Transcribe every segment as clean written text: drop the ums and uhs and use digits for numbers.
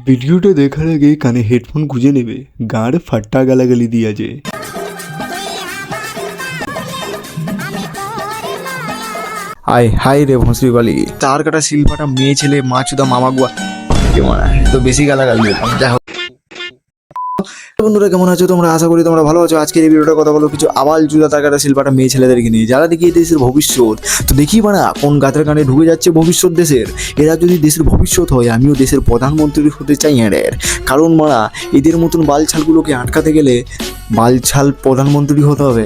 ভিডিওটা দেখার আগে কানে হেডফোন গুঁজে নেবে, গাঁড় ফাট্টা গালাগালি দিয়া যায়। আয় হাই রে ভসরিবালি, তার কাটা শিল্পাটা মেয়ে ছেলে মাছুদা মামা গুয়া তো বেশি গালাগালি দিলাম। যাই হোক বন্ধুরা, কেমন আছো তোমরা? আশা করি তোমরা ভালো আছো। আজকের এই ভিডিওটা কথা বলো কিছু আবাল জুদা তার কাটা শিল্পাটা মেয়ে ছেলেদেরকে নিয়ে, যারা দেখি দেশের ভবিষ্যৎ। তো দেখি বানা কোন গাতের কানে ঢুকে যাচ্ছে ভবিষ্যৎ দেশের। এরা যদি দেশের ভবিষ্যৎ হয়, আমিও দেশের প্রধানমন্ত্রী হতে চাই এদের। কারণ মারা এদের মতন বালছালগুলোকে আটকাতে গেলে বালছাল প্রধানমন্ত্রী হতে হবে।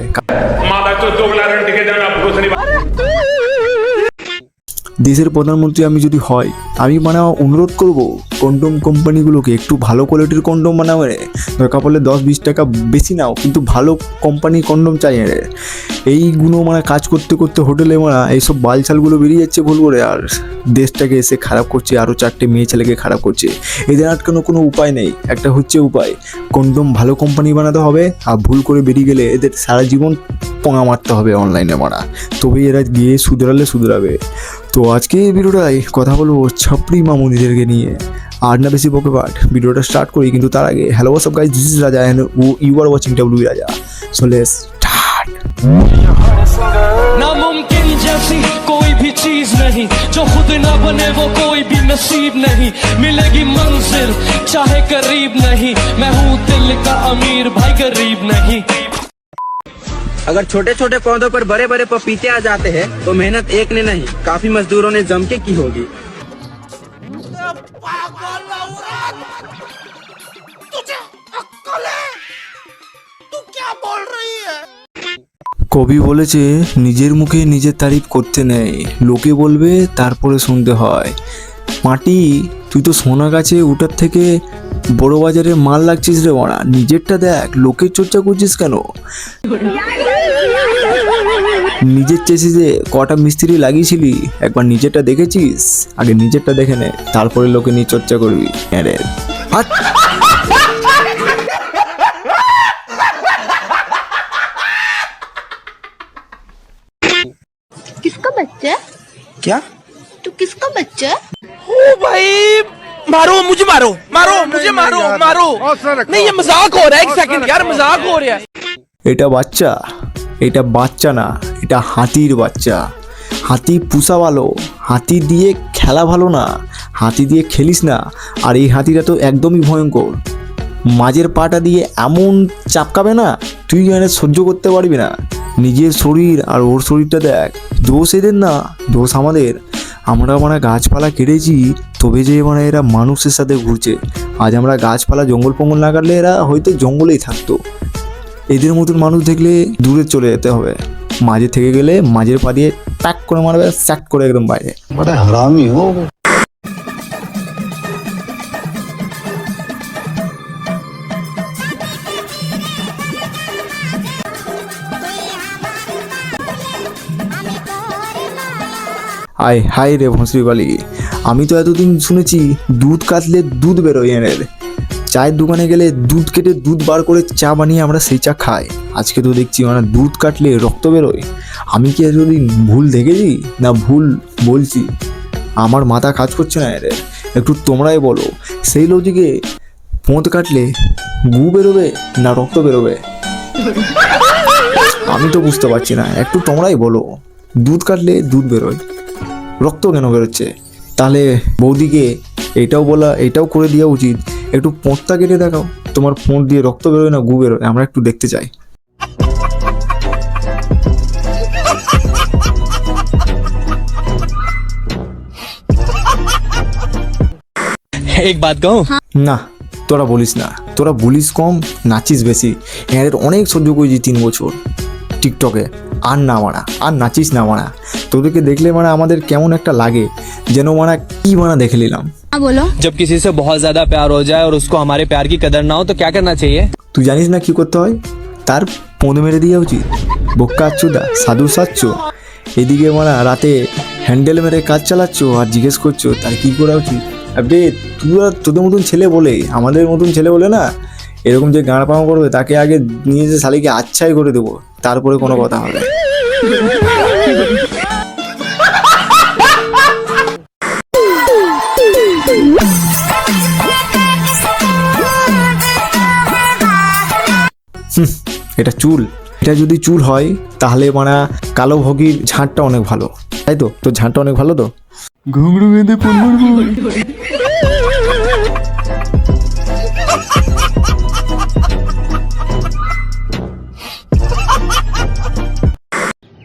দেশের প্রধানমন্ত্রী আমি যদি হয়, আমি মানে অনুরোধ করব কন্ডোম কোম্পানিগুলোকে একটু ভালো কোয়ালিটির কন্ডোম বানাও রে। দরকার পড়লে 10-20 টাকা বেশি নাও, কিন্তু ভালো কোম্পানির কন্ডোম চাই রে। এইগুলো মানে কাজ করতে করতে হোটেলে মারা এইসব বালছালগুলো বেরিয়ে যাচ্ছে ভুল করে, আর দেশটাকে এসে খারাপ করছে, আরও 4টে মেয়ে ছেলেকে খারাপ করছে। এদের আটকানো কোনো উপায় নেই। একটা হচ্ছে উপায়, কন্ডোম ভালো কোম্পানি বানাতে হবে, আর ভুল করে বেরিয়ে গেলে এদের সারা জীবন পোঙা মারতে হবে অনলাইনে মারা, তবেই এরা গিয়ে শুধরাবে। তো আজকে এই ভিডিওটায় কথা বলবো ছাপড়ি মামুনিদেরকে নিয়ে। আর না বেশি বকে পাঠ, ভিডিওটা স্টার্ট করি। কিন্তু তার আগে hello what's up guys, this is Raja and you are watching W Raja. So let's start. नामुमकिन जैसी कोई भी चीज नहीं, जो खुद ना बने वो कोई भी नसीब नहीं। मिलेगी मंजिल चाहे करीब नहीं, मैं हूँ दिल का अमीर भाई गरीब नहीं। अगर छोटे छोटे पौधों पर बड़े बड़े पपीते आ जाते हैं तो मेहनत एक ने नहीं काफी मजदूरों ने जम के की होगी। কবি বলেছে নিজের মুখে নিজের তারিফ করতে নেই, লোকে বলবে তারপরে শুনতে হয়। মাটি, তুই তো সোনা গাছে উঠার থেকে বড় বাজারে মাল লাগছিস রে বড়া। নিজেরটা দেখ, লোকের চর্চা করছিস কেন? নিজের চেসিসে কটা মিস্ত্রি লাগিয়েছিলি, একবার নিজেরটা দেখেছিস? আগে নিজেরটা দেখে নে, তারপরে লোকে নিয়ে চর্চা করবি। আরে হাট। किसका बच्चा है? क्या? तू किसका बच्चा है? ओ भाई मारो मुझे, मारो मारो मुझे, मारो मारो। नहीं ये मजाक हो रहा है, एक सेकंड यार, मजाक हो रहा है। এটা বাচ্চা, এটা বাচ্চা না, এটা হাতির বাচ্চা। হাতি পুষা ভালো, হাতি দিয়ে খেলা ভালো না, হাতি দিয়ে খেলিস না। আর এই হাতিটা তো একদমই ভয়ঙ্কর। মাঝের পাটা দিয়ে এমন চাপকাবে না, তুই মানে সহ্য করতে পারবি না। নিজের শরীর আর ওর শরীরটা দেখ। দোষ এদের না, দোষ আমাদের। আমরা মানে গাছপালা কেটেছি, তবে যে মানে এরা মানুষের সাথে ঘুরছে। আজ আমরা গাছপালা জঙ্গল ফঙ্গল না কাটলে এরা হয়তো জঙ্গলেই থাকতো। এদের মতন মানুষ দেখলে দূরে চলে যেতে হবে। মাঝে থেকে গেলে মাঝের পা দিয়ে প্যাক করে মারবে, স্যাক করে একদম বাইরে। बड़ा हरामी हो। আয় হাই রে ভসরিবালি, আমি তো এতদিন শুনেছি দুধ কাটলে দুধ বেরোয় এনের। চায়ের দোকানে গেলে দুধ কেটে দুধ বার করে চা বানিয়ে আমরা সেই চা খাই। আজকে তো দেখছি মানে দুধ কাটলে রক্ত বেরোয়। আমি কি এতদিন ভুল দেখেছি না ভুল বলছি? আমার মাথা কাজ করছে না এর। একটু তোমরাই বলো, সেই লজিকে পোঁত কাটলে গু বেরোবে না রক্ত বেরোবে? আমি তো বুঝতে পারছি না, একটু তোমরাই বলো। দুধ কাটলে দুধ বেরোয়, রক্ত কেন বেরোচ্ছে? তাহলে বৌদিকে এটাও করে দেওয়া উচিত, একটু পোঁতটা কেটে দেখাও, তোমার পোঁত দিয়ে রক্ত বেরোয় না গু বেরোয়, আমরা একটু দেখতে চাই। एक बात कहूँ, না তোরা বলিস না, তোরা বলিস কম, নাচিস বেশি। এর অনেক সহ্য করেছি 3 বছর টিকটকে। আর না মারা, আর নাচিস না মারা। তোদেরকে দেখলে মানে আমাদের কেমন একটা লাগে, যেন মারা কি মারা দেখে নিলাম। बोलो। जब किसी से बहुत ज्यादा प्यार हो जाए और उसको हमारे प्यार की कदर ना हो तो क्या करना चाहिए? তুই জানিস না কি করতে হয়? তার পোঁদ মেরে দেওয়া উচিত। বোক্কা আচ্ছুদা, সাধু সাচ্ছ। এদিকে মারা রাতে হ্যান্ডেল মেরে কাজ চালাচ্ছ আর জিজ্ঞেস করছো তার কি করা উচিত। আবে তুই তোদের মতন ছেলে বলে, আমাদের মতন ছেলে বলে না, এরকম যে গাঁড় পামা করবে তাকে আগে নিয়ে যে শালিকে আচ্ছাই করে দেবো, তারপরে কোনো কথা হবে। এটা চুল, এটা যদি চুল হয় তাহলে মানে কালো ভগির ঝাঁটটা অনেক ভালো, তাই তো? তোর ঝাঁটটা অনেক ভালো তো। ঘুঙরু বেঁধে ফোন মারবো।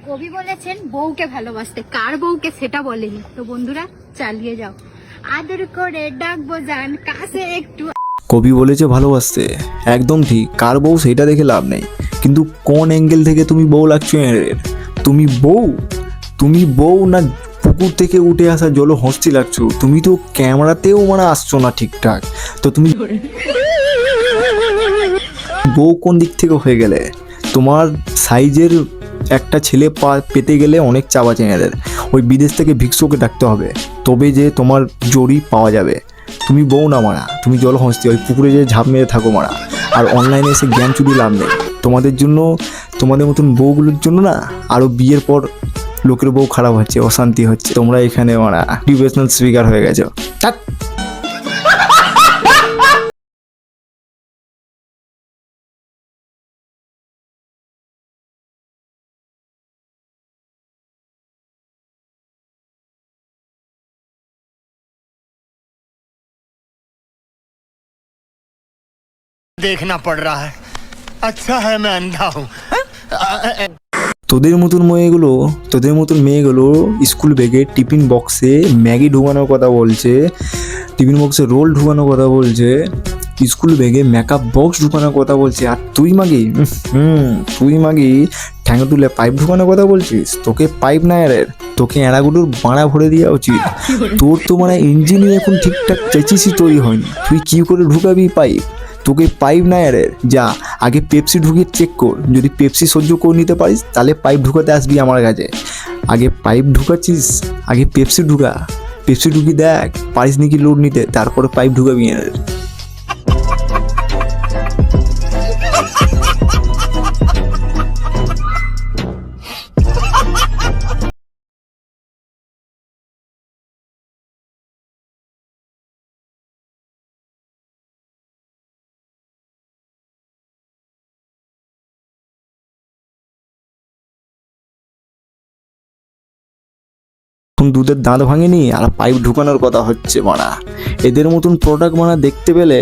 কবি বলেছেন বউকে ভালোবাসতে, কার বউকে সেটা বলেনি। তো বন্ধুরা চালিয়ে যাও, আদর করে ডাকবো জান কাছে একটু। কবি বলেছে ভালোবাসতে, একদম ঠিক। কার বউ সেটা দেখে লাভ নেই, কিন্তু কোন অ্যাঙ্গেল থেকে তুমি বউ লাগছো এর? তুমি বউ না পুকুর থেকে উঠে আসা জল হস্তি লাগছো? তুমি তো ক্যামেরাতেও মানে আসছো না ঠিকঠাক, তো তুমি বউ কোন দিক থেকে হয়ে গেলে? তোমার সাইজের একটা ছেলে পেতে গেলে অনেক চাওয়া চেনাদের, ওই বিদেশ থেকে ভিক্ষুকে ডাকতে হবে, তবে যে তোমার জড়ি পাওয়া যাবে। তুমি বউ না মারা, তুমি জল হস্তি, ওই পুকুরে যে ঝাঁপ মেরে থাকো মারা। আর অনলাইনে এসে জ্ঞান চুরি লাভ নেই। তোমাদের জন্য, তোমাদের মতন বউগুলোর জন্য না আরও বিয়ের পর লোকের বউ খারাপ হচ্ছে, অশান্তি হচ্ছে। তোমরা এখানে মারা ডিভিশনাল স্পিকার হয়ে গেছো। देखना पड़ रहा है, अच्छा है मैं अंधा हूँ। তোদের মতন মেয়েগুলো স্কুল ব্যাগে টিফিন বক্সে ম্যাগি ঢুকানোর কথা বলছে, টিফিন বক্সে রোল ঢুকানোর কথা বলছে, স্কুল ব্যাগে মেকআপ বক্স ঢুকানোর কথা বলছে। আর তুই মাগি ঠ্যাঙ্গা তুলে পাইপ ঢুকানোর কথা বলছিস? তোকে পাইপ না এর, তোকে এড়াগুলোর বাড়া ভরে দেওয়া উচিত। তোর তো মানে ইঞ্জিনই এখন ঠিকঠাক চেঁচিসই তৈরি হয়নি, তুই কি করে ঢুকাবি পাইপ? তোকে পাইপ না এর, যা আগে পেপসি ঢুকিয়ে চেক কর, যদি পেপসি সহ্য করে নিতে পারিস তাহলে পাইপ ঢুকাতে আসবি আমার কাছে। আগে পাইপ ঢুকাচ্ছিস, আগে পেপসি ঢুকি দেখ পারিস নাকি লোড নিতে, তারপরে পাইপ ঢুকাবি এর। এখন দুধের দাঁত ভাঙেনি আর পাইপ ঢুকানোর কথা হচ্ছে মারা। এদের মতন প্রোডাক্ট মানা দেখতে পেলে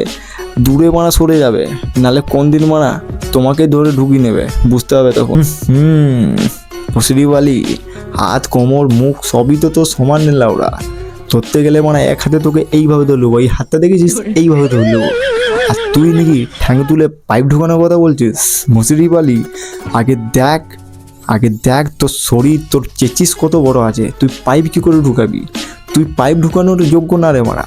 দূরে মারা সরে যাবে, নালে কোন দিন মারা তোমাকে ধরে ঢুকিয়ে নেবে, বুঝতে হবে তখন। মুসরিবালি হাত কোমর মুখ সবই তো তোর সমান নিলা, ওরা ধরতে গেলে মানে এক হাতে তোকে এইভাবে ধরলবো, এই হাতটা দেখেছিস এইভাবে ধরলবো, আর তুই নাকি ঠ্যাং তুলে পাইপ ঢুকানোর কথা বলছিস? মুসরিবালি আগে দেখ তোর শরীর, তোর চেচিস কত বড় আছে, তুই পাইপ কী করে ঢুকাবি? তুই পাইপ ঢুকানোর যোগ্য না রে মারা।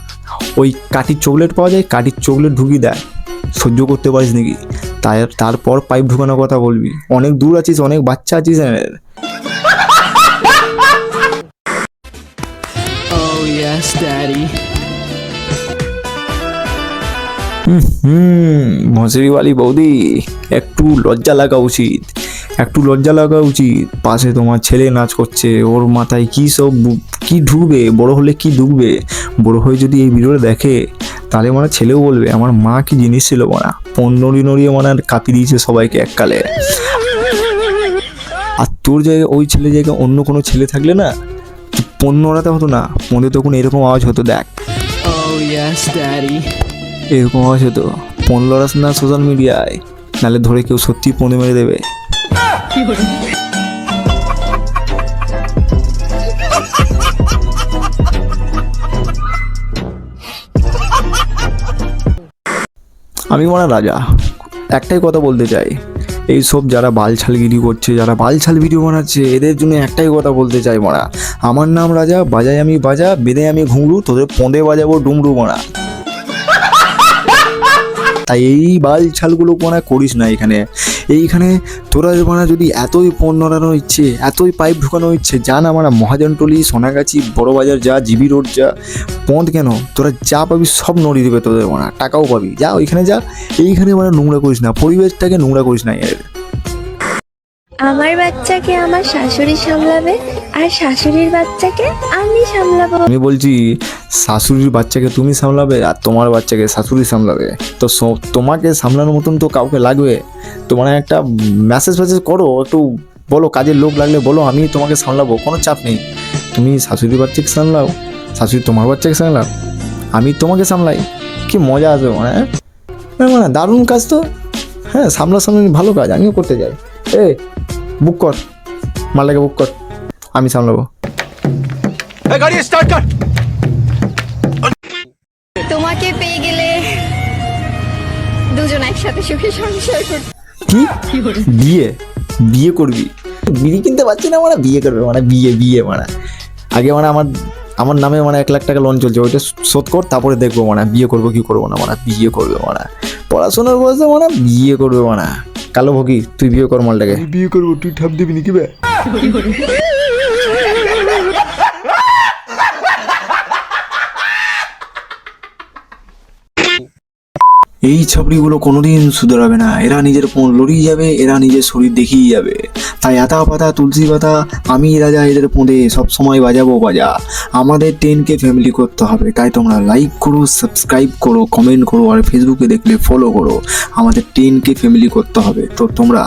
ওই কাঠির চকলেট পাওয়া যায়, কাঠির চকলেট ঢুকিয়ে দেয়, সহ্য করতে পারিস নাকি? তারপর পাইপ ঢুকানোর কথা বলবি। অনেক দূর আছিস, অনেক বাচ্চা আছিস। Oh yes, daddy. মশারিওয়ালি বৌদি, একটু লজ্জা লাগা উচিত, পাশে তোমার ছেলে নাচ করছে, ওর মাথায় কি ঢুকবে, বড় হলে কি ঢুকবে? বড় হয়ে যদি এই ভিডিওটা দেখে তাহলে মানে ছেলেও বলবে আমার মা কি জিনিস ছিল, মানে পণ নড়িয়ে মানে কাঁপিয়ে দিয়েছে সবাইকে এককালে। আর তোর জায়গায় ওই ছেলে জায়গায় অন্য কোনো ছেলে থাকলে না পণ নড়াতে হতো না, পণে তখন এরকম আওয়াজ হতো, দেখ Oh yes, daddy. এরকম আওয়াজ হতো। পণ লড়াস না সোশ্যাল মিডিয়ায়, নাহলে ধরে কেউ সত্যি পণে মেরে দেবে। আমি মানে রাজা একটাই কথা বলতে চাই, এইসব যারা বালছালগিরি করছে, যারা বালছাল ভিডিও বানাচ্ছে, এদের জন্য একটাই কথা বলতে চাই মারা, আমার নাম রাজা, বাজাই আমি বাজা, বেঁধে আমি ঘুঙরু, তোদের পঁদে বাজাবো ডুমরু মারা। তাই এই বালছালগুলো মানে করিস না এইখানে তোরা মানে যদি এতই পণ নড়ানো ইচ্ছে, এতই পাইপ ঢুকানো ইচ্ছে, যা না মানে মহাজনটলি, সোনাগাছি, বড় বাজার যা, জিবি রোড যা, পথ কেন তোরা যা পাবি সব নড়িয়ে দেবে তোদের, মানে টাকাও পাবি, যা ওইখানে যা। এইখানে মানে নোংরা করিস না, পরিবেশটাকে নোংরা করিস না। আমার বাচ্চাকে আমার শাশুড়ি সামলাবে আর শাশুড়ির বাচ্চাকে আমি সামলাবো। আমি বলছি শাশুড়ির বাচ্চাকে তুমি সামলাবে আর তোমার বাচ্চাকে শাশুড়ি সামলাবে, তো তোমাকে সামলানোর মতন তো কাউকে লাগবে। তো মানে একটা মেসেজ করো, একটু বলো, কাজের লোক লাগলে বলো, আমি তোমাকে সামলাবো, কোনো চাপ নেই। তুমি শাশুড়ির বাচ্চাকে সামলাও, শাশুড়ি তোমার বাচ্চাকে সামলাও, আমি তোমাকে সামলাই, কি মজা আসবে মানে। মানে দারুণ কাজ তো, হ্যাঁ সামলাসামলি ভালো কাজ, আমিও করতে যাই। বুক কর, মালটাকে বুক কর, আমি সামলাবো। गाड़ी स्टार्ट कर। তোমাকে পেয়ে গেলে দুজন একসাথে সুখে সংসার করতে। কি বিয়ে বিয়ে করবি? বিড়ি কিনতে পারছি না মানে বিয়ে করবে মানে বিয়ে মানে আগে মানে আমার নামে মানে 1 লাখ টাকা লোন চলছে, ওইটা শোধ কর, তারপরে দেখবো মানে বিয়ে করবো কি করবো না, মানে বিয়ে করবে মানে পড়াশোনার বয়সে মানে বিয়ে করবে মানে। কালো ভোগী তুই বিয়ে কর মালটাকে। আমি বিয়ে করবো, তুই ঠাপ দিবি নাকি বে? এই ছাপড়িগুলো কোনোদিন শুধরাবে না, এরা নিজের পণ লড়িয়ে যাবে, এরা নিজের শরীর দেখিয়ে যাবে। তাই আতা পাতা তুলসী পাতা আমি রাজা, এদের পোঁদে সবসময় বাজাবো বাজা। আমাদের 10K ফ্যামিলি করতে হবে, তাই তোমরা লাইক করো, সাবস্ক্রাইব করো, কমেন্ট করো, আর ফেসবুকে দেখলে ফলো করো। আমাদের 10K ফ্যামিলি করতে হবে, তো তোমরা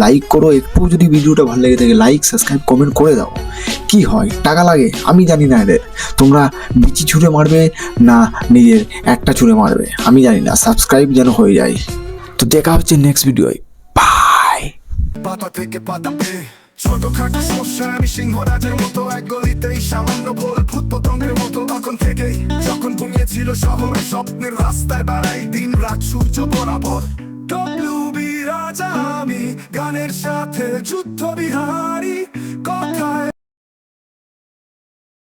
লাইক করো, একটু যদি ভিডিওটা ভালো লেগে থাকে লাইক সাবস্ক্রাইব কমেন্ট করে দাও। কি হয়, টাকা লাগে আমি জানি না, এদের তোমরা বিচি ছুঁড়ে মারবে না নিজের একটা ছুঁড়ে মারবে আমি জানি না, সাবস্ক্রাইব যেন হয়ে যায়। তো দেখা হচ্ছে নেক্সট ভিডিওয়, বাই। পাতা থেকে পাতাতে ছোটখাটো সমস্যা, আমি সিংহরাজের মতো এক গলিতেই সামান্য ভুল ভূত পতঙ্গের মতো তখন থেকেই, যখন ঘুমিয়েছিল শহরে স্বপ্নের রাস্তায় বাড়াই দিন রাত সূর্য বরাবর। রাজা আমি গানের সাথে যুদ্ধ বিহারী কথায়